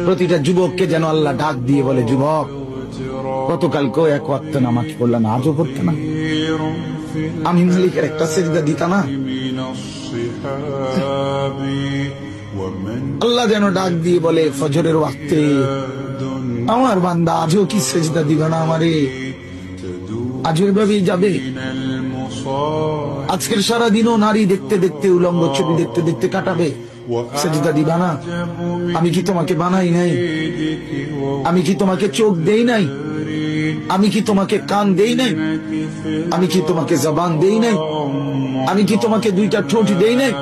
প্রতিটা যুবককে যেন আল্লাহ ডাক দিয়ে বলে, যুবক গতকালকেও এক ওয়াক্ত নামাজ পড়লাম, আজও পড়তে না? আমি মালিকের একটা সেজদা দিতা না? আল্লাহ যেন ডাক দিয়ে বলে ফজরের ওয়াক্তে, আমার বান্দা আজও কি সেজদা দিবে না আমারে? আজও এভাবেই যাবে? আজকের সারাদিনও নারী দেখতে দেখতে, উলঙ্গ ছবি দেখতে দেখতে কাটাবে, সেজদা দিবা না? আমি কি তোমাকে বানাই নাই? আমি কি তোমাকে চোখ দেই নাই? আমি কি তোমাকে কান দেই নাই? আমি কি তোমাকে জবান দেই নাই? আমি কি তোমাকে দুইটা ঠোঁট দেই নাই?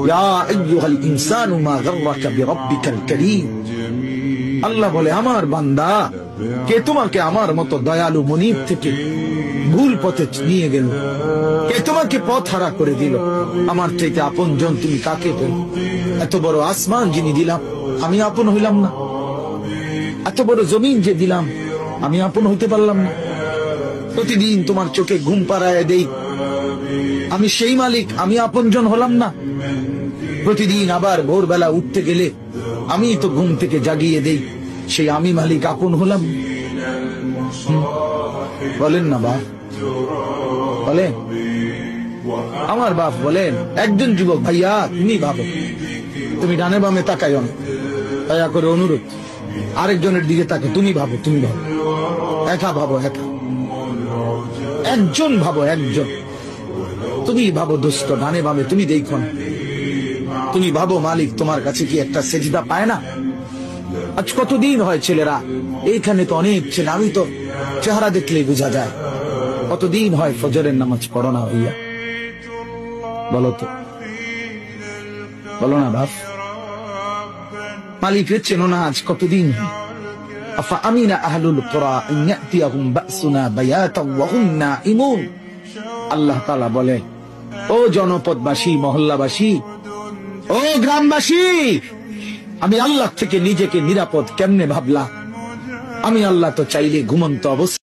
ইয়া আইয়ুহাল ইনসানু মা গাররাকা বিরাব্বিকাল কারীম। আল্লাহ বলে, আমার বান্দা, কে তোমাকে আমার মতো দয়ালু মনিব থেকে ভুল পথে নিয়ে গেল? কে তোমাকে পথ হারা করে দিল? আমার চাইতে আপন জন তুমি কাকে পেল? এত বড় আসমান যিনি দিলাম, আমি আপন হইলাম না? এত বড় জমিন যে দিলাম, আমি আপন হইতে পারলাম না? প্রতিদিন তোমার চোখে ঘুম পাড়ায় দেই, আমি সেই মালিক, আমি আপন জন হলাম না? প্রতিদিন আবার ভোরবেলা উঠতে গেলে আমি তো ঘুম থেকে জাগিয়ে দেই, সেই আমি মালিক আপন হলাম? বলেন না বাপ, বলেন। আমার বাপ বলেন, একজন যুবক ভাইয়া তুমি ভাবো, তুমি ডানে বামে তাকাইও না, দয়া করে অনুরোধ। আরেকজনের দিকে তাকে, তুমি ভাবো, তুমি ভাবো, একা ভাবো, একা একজন ভাবো, একজন। তুমি ভাবো দোস্ত, ডানে বামে তুমি দেখো না। তুমি ভাবো মালিক তোমার কাছে কি একটা সেজদা পায় না? আজ কতদিন হয় ছেলেরা এইখানে, তো অনেক ছেলে, আমি তো চেহারা দেখলেই বোঝা যায়। কতদিন হয় ফজরের নামাজ পড়ো না ভাইয়া? বলো তো, বলো না বাপ। মালিকের চেনো না আজ কতদিন? আফা আমিনা আহলুল কুরা আন ইয়াতিয়াহুম বাসুনা বায়াতাও ওয়া হুম নাঈমুন। আল্লাহ তাআলা বলে, ও জনপদবাসী, মহল্লাবাসী, ও গ্রামবাসী, আমি আল্লাহ থেকে নিজেকে নিরাপদ কেমনে ভাবলা? আমি আল্লাহ তো চাইলে ঘুমন্ত অবস্থা